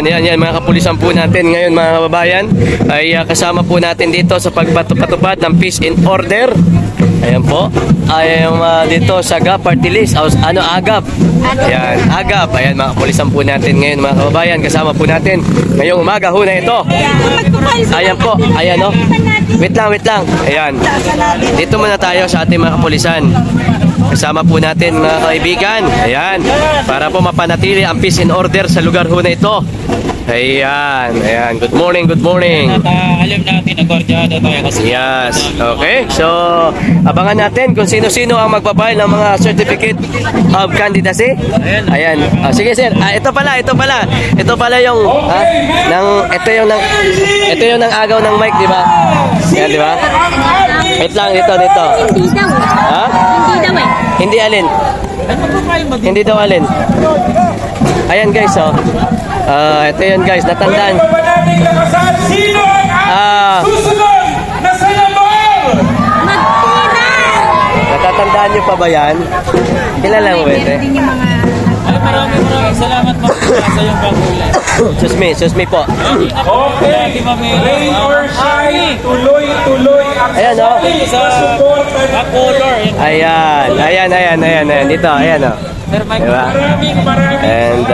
Yan, mga kapulisan po natin ngayon mga kababayan ay kasama po natin dito sa pagpatupad ng peace and order. Ayan po, ay dito sa AGAP party list. AGAP? Ayan, AGAP. Ayan mga kapulisan po natin ngayon mga kababayan. Kasama po natin ngayong umaga ho na ito. Ayan po, ayan o. Wait lang. Ayan, dito muna tayo sa ating mga kapulisan. Kasama po natin mga kaibigan. Ayan, para po mapanatili ang peace and order sa lugar ho na ito. Ayan. Good morning. Alam natin na gordyado tayo kasi. Yes. Okay. So, abangan natin kung sino-sino ang magpapile ng mga certificate of candidacy. Ayan. Sige sir. Ito pala. Ito pala yung ito yung ng agaw ng mic, di ba? Yan, di ba? Wait lang dito. Hindi daw. Ha? Hindi daw eh. Hindi alin? Hindi daw alin? Ayan guys, oh. Ito yun guys, natandaan. Sino ang susunod na senador? Natatandaan nyo pa ba yan? Kilala mo ba ito? Ay, maraming salamat po sa iyong pagkulay. Susmi po. Okay, rain or shine, tuloy ang support sa color. Ayan. Dito, ayan o. Diba? And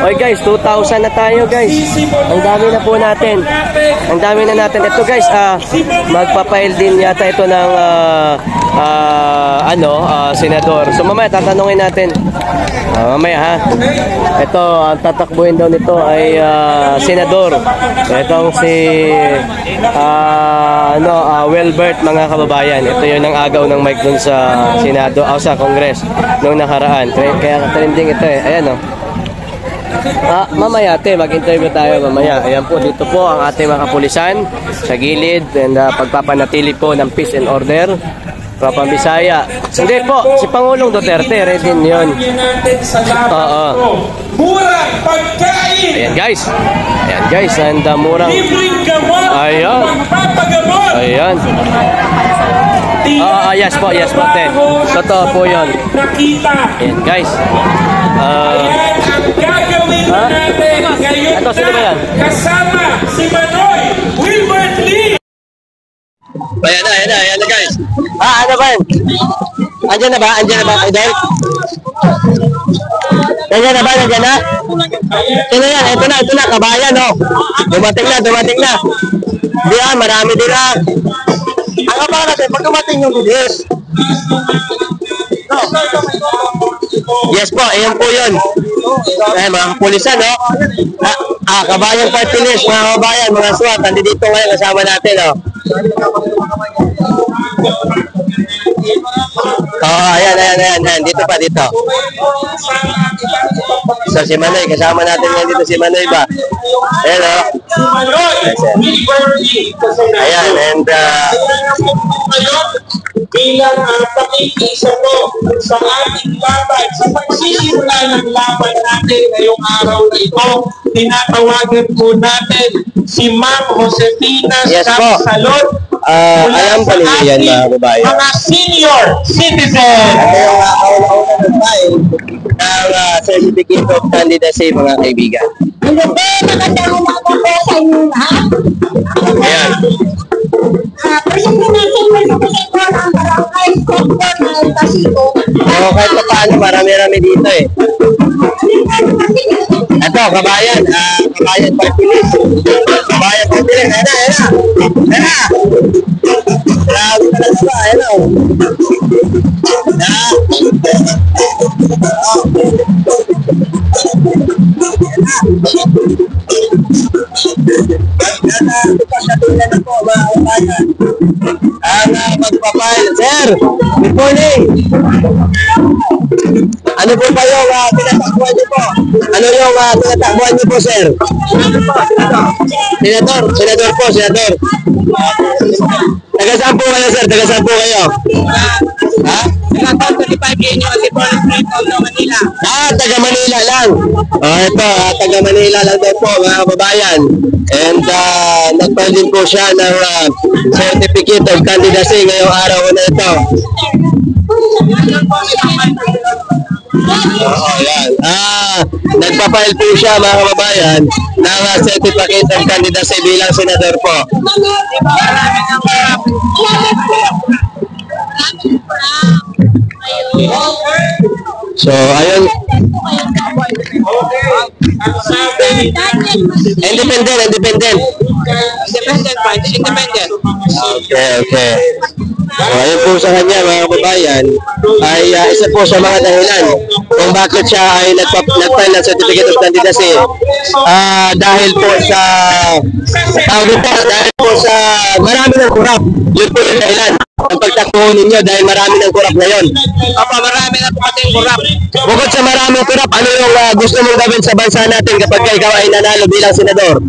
oy guys, 2,000 na tayo guys. Ang dami na po natin. Ito guys, magpapail din yata ito ng senador. So mamaya tatanungin natin. Mamaya ha. Ito, ang tatakbuhin daw nito ay senador. Itong si Wilbert mga kababayan. Ito yun ang agaw ng mic dun sa Senado o sa Congress noong nakaraan. Kaya trending ito eh. Ayan o. Mamaya mag-interview tayo mamaya. Ayan po, dito po ang ating mga kapulisan sa gilid and pagpapanatili po ng peace and order. Papambisaya. Hindi po, si Pangulong Duterte, red din yun. Oo. Murang pagkain. Ayan guys, and murang. Libreng gamot. Magpapagamot. Ayan. Yes po, te. Totoo po yun. Nakita. Ayan guys. Ayan ang gagawin natin ngayon Ito, sino ba yan? kasama si Manoy Wilbert Lee. Ayan na guys. Ano ba yan? Andiyan na ba, idol? Nandiyan na? Sino yan? Ito na, kabayan, oh. Dumating na. Di marami din na. Ang kapala kasi, pag dumating yung bilis. Yes po, ayan po yun. Mga kapulisan, no? Kabayan party list, mga kabayan, mga SWAT, nandito ngayon kasama natin, no? Ayan. Dito. So, si Manoy, kasama natin ngayon dito si Manoy ba? Ayan, no? Ayan, and bilang pakikisa po sa ating laban, sa pagsisimula ng laban natin ngayong araw na ito, tinatawagan po natin si Ma'am Josefina Salon. Alam pa ninyo yan mga kabayan. Mga senior citizen. Ito yung kauna-unang ng certificate of candidacy mga kaibigan. Magandang umaga po sa inyo lahat. Ayan. Presentin natin certificate po ng barangay sector ng Pasico. Kahit pa paano, marami-rami dito eh. Ito, kabayan party list. Kabayan party list. Ayan na. Grabe ka na ba? Ayan na. Ang magpapile. Sir, good morning. Ano po ba yung tinatakbuhan niyo po? Ano yung tinatakbuhan niyo po, sir? Senador po. Taga saan po kayo, sir? Ha? Taga 25 Annual Anti-Police Street, Manila. Taga Manila lang. Ito, taga Manila lang daw po, mga kababayan. And nagpile din po siya ng certificate of candidacy ngayong araw na ito. Yan. nagpapile po siya mga kababayan ng certificate of candidacy bilang senador po. So, ayun. Ang sabi, Independent. Independent pa, independent. Okay. So, ayun po sa kanya mga kababayan ay isa po sa mga dahilan kung bakit siya ay nag-file ng certificate of candidacy. Dahil po sa dahil po sa marami ng kurap. Yun po yung dahilan ang pagtakbo ninyo dahil marami ng kurap ngayon. Opo, marami na po ating kurap. Bukod sa maraming kurap, ano yung gusto mong gawin sa bansa natin kapag ikaw ay nanalo bilang senador?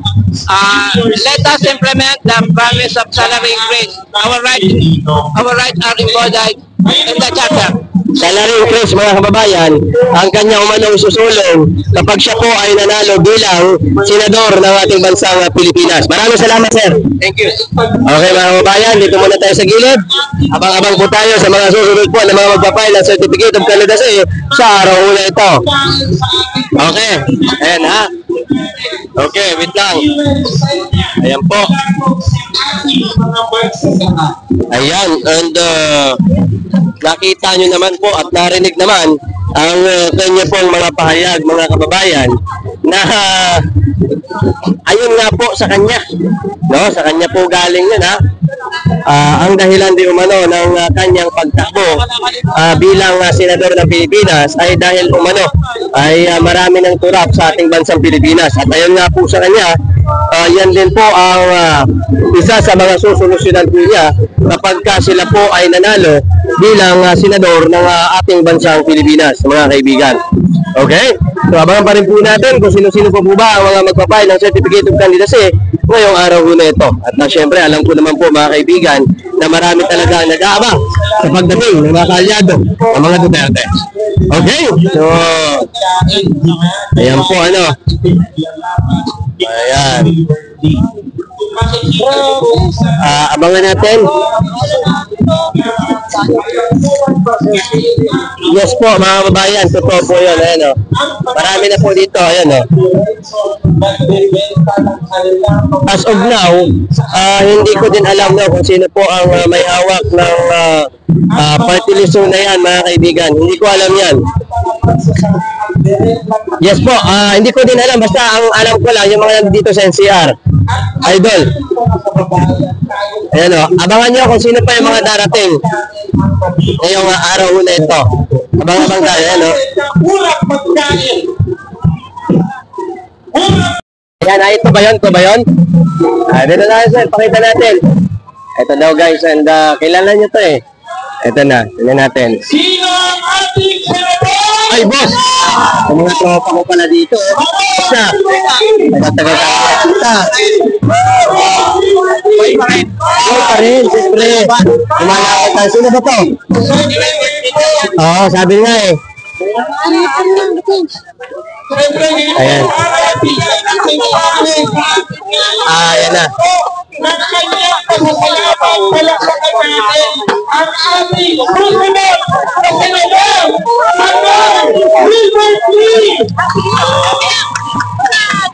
Let us implement the promise of salary increase. Our rights are embodied in the charter. Salary increase mga kababayan, ang kanyang umanong susulong kapag siya po ay nanalo bilang senador ng ating bansang Pilipinas. Maraming salamat, sir. Thank you. Okay mga kababayan, dito muna tayo sa gilid. Abang-abang po tayo sa mga susunod po na mga magpapile ng certificate of candidacy sa araw una ito. Okay, ayan ha. Okay, wait lang. Ayan po. Ayan, and nakita nyo naman po at narinig naman ang kanya pong mga pahayag, mga kababayan, na ayun nga po sa kanya. No, sa kanya po galing yun ha. Ang dahilan di umano ng kanyang pagtakbo bilang senador ng Pilipinas ay dahil umano ay marami ng turap sa ating bansang Pilipinas. At ayun nga po sa kanya, yan din po ang isa sa mga susolusyonan po niya kapag sila po ay nanalo bilang senador ng ating bansang Pilipinas, mga kaibigan. Okay? So abangan pa rin po natin kung sino-sino po ba ang mga magpapile ng certificate of candidacy ngayong araw na ito. At syempre, alam ko naman po mga kaibigan na marami talaga nag-aabang sa pagdating ng mga kaalyado ng mga Duterte. Okay? So, ayan po ano. Ayan. Abangan natin. Yes po mga kababayan, totoo po yun. Ayan, oh. Marami na po dito. Ayan, oh. As of now, hindi ko din alam no, kung sino po ang may hawak ng party list na yan mga kaibigan. Hindi ko alam yan. Yes po, hindi ko din alam. Basta ang alam ko lang yung mga nandito sa NCR. Idol. Ayan o. Abangan nyo kung sino pa yung mga darating ngayong araw na ito. Abang-abang tayo. Ayan o. Ayan, ito ba yun? Ito ba yun? Dito tayo sir. Pakita natin. Ito daw guys. And kilala nyo to eh. Ito na. Tignan natin. Sino ang ating senador? Ay, boss! Ang mga tropa ko pala dito. Boss na. Nagtatagal tayo. Boy pa rin. Siyempre. Umalakot tayo. Sino ba to? Oo, sabi nga eh. Ayan. Ayan na. Ang aming susunod na senador, Gilbert Lee!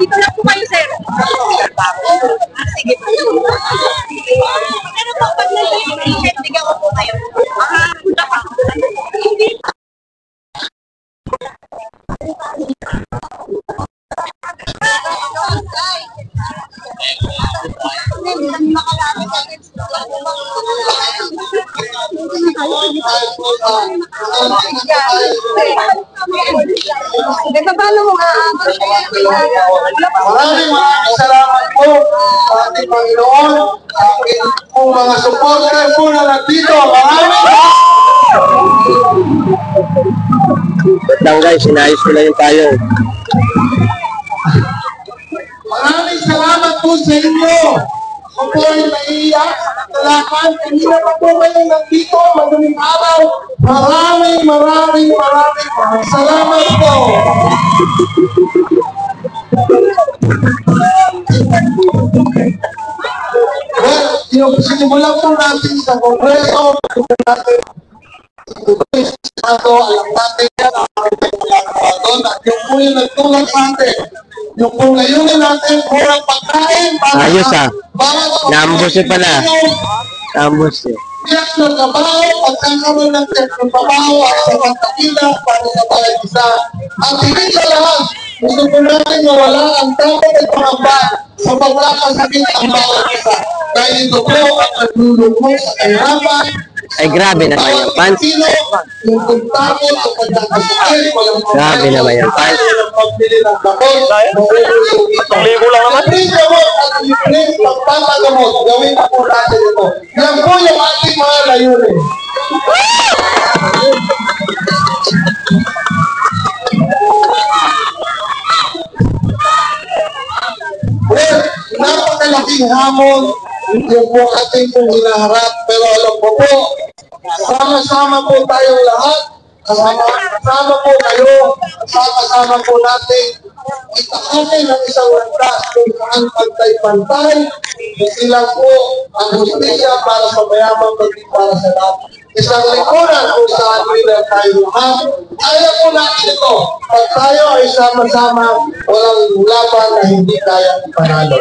Dito lang po kayo, sir. Sige po. Pero po, pag nag-i-check, bigyan ko po kayo. Paano mo Maraming salamat po sa ating Panginoon, sa aking pong mga supporter po na nandito. Ba't lang guys, sinayos ko na yung tayo. Maraming salamat po sa inyo. Ako po ay naiiyak sa katalakan. Kanina pa po kayo nandito, madaling araw. Maraming salamat po. Well, sinimulan po natin sa Kongreso, natin Senado, alam natin yan, ngayon at yung po yung nagtulong sa atin. Yung po layunin natin, murang pagkain para Ayos, sa Naambos niyo pala. Ambos eh. tiyak ng trabaho, pagkakaroon ng tiyak ng trabaho at sa pagkakila para sa bawat isa. At higit sa lahat, gusto po natin mawala ang takot at pangamba sa pagkakasakit ang bawat isa. Dahil ito po ang naglulugmok sa kahirapan. Ay, grabe naman yung pants. Yung pagtakot sa pagkakasakit, Grabe naman yung pants. pagbili ng gamot, mauulong ito. Please gamot at please pagpapagamot, gawin na po natin ito. Yan po yung ating mga layunin. Well, napakalaking hamon yung po ating pong hinaharap. Pero alam ko po, sama-sama po tayong lahat. Kasama po kayo. Kasama po natin. Itakanin ng isang landas kung saan pantay-pantay. Hindi lang po ang hustisya para sa mayaman kundi para sa lahat. Isang likuran kung saan nila tayo lahat. Kaya po natin ito. Pag tayo ay sama-sama, walang laban na hindi kaya ipanalo.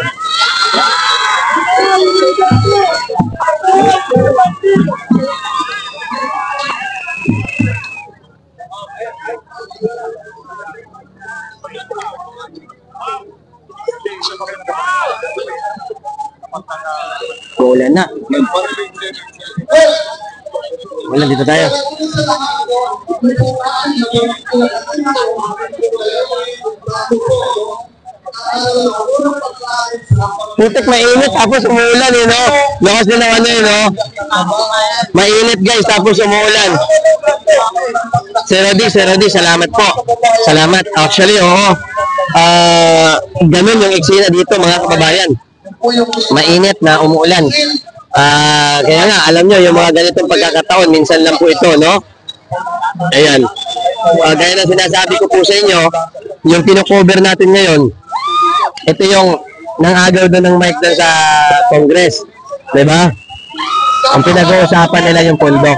Uulan na. Wala, dito tayo. Putik, mainit tapos umuulan eh, no? Lakas din ng ano eh, no? Mainit guys, tapos umuulan. Sir Rodi, salamat po. Salamat. Actually, oo. Ganun yung eksena dito, mga kababayan. Mainit na umuulan. Kaya nga, alam nyo, yung mga ganitong pagkakataon, minsan lang po ito, no? Ayan. Gaya na sinasabi ko po sa inyo, yung pinocover natin ngayon, ito yung nangagaw doon ng mic doon sa Congress. Diba? Ang pinag-uusapan nila yung pondo.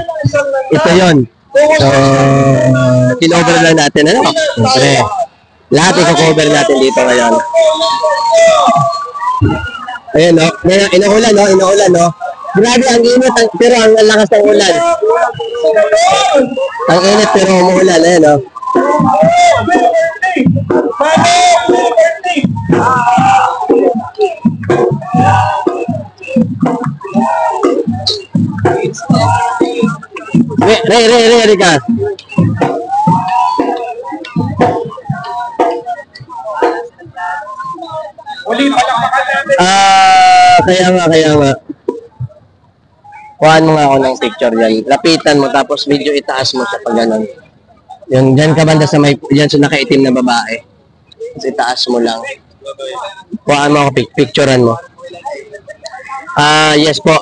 Ito yon. So, pinocover lang natin, ano? Siyempre, lahat i-cover natin dito ngayon. Ayan, no? Inuulan, no? Inuulan, no? Grabe, ang init, pero ang lakas ng ulan. Ang init, pero umuulan, ayan, no? Ray ka. Kaya nga. Kuhaan mo nga ako ng picture dyan. Lapitan mo, tapos video itaas mo siya pag ganun. Yung dyan ka banda sa may, dyan sa nakaitim na babae. Tapos itaas mo lang. Kuhaan mo ako, picturean mo. Yes po,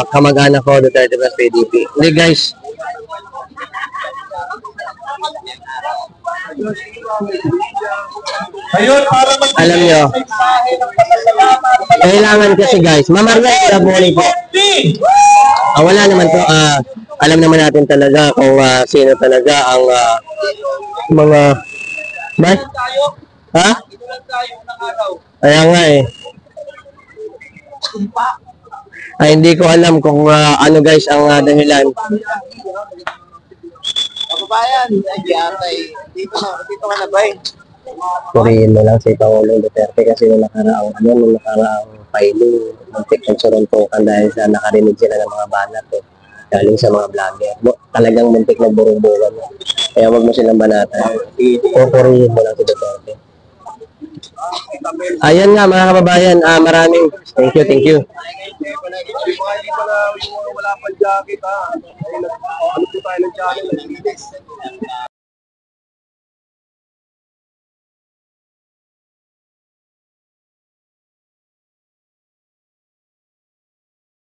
kamag-anak ko, Duterte plus PDP. Hindi guys. Ayun, para Alam nyo, kailangan kasi guys, mamarnay na buhay po. Wala naman to, alam naman natin talaga kung sino talaga ang mga... Mas? Ha? Kaya nga eh. Hindi ko alam kung ano guys ang dahilan. Kababayan, dito ka na ba eh? Purihin mo lang si Pangulong Duterte kasi nung nakaraang filing, muntik ng suruntukan dahil sa nakarinig sila ng mga banat eh. Galing sa mga vlogger. Talagang muntik na burong-buwan. Kaya wag mo silang banatan. Purihin mo lang si Duterte. Ayan nga mga kababayan, maraming thank you. wala pa jacket ha. Ano po tayo ng channel,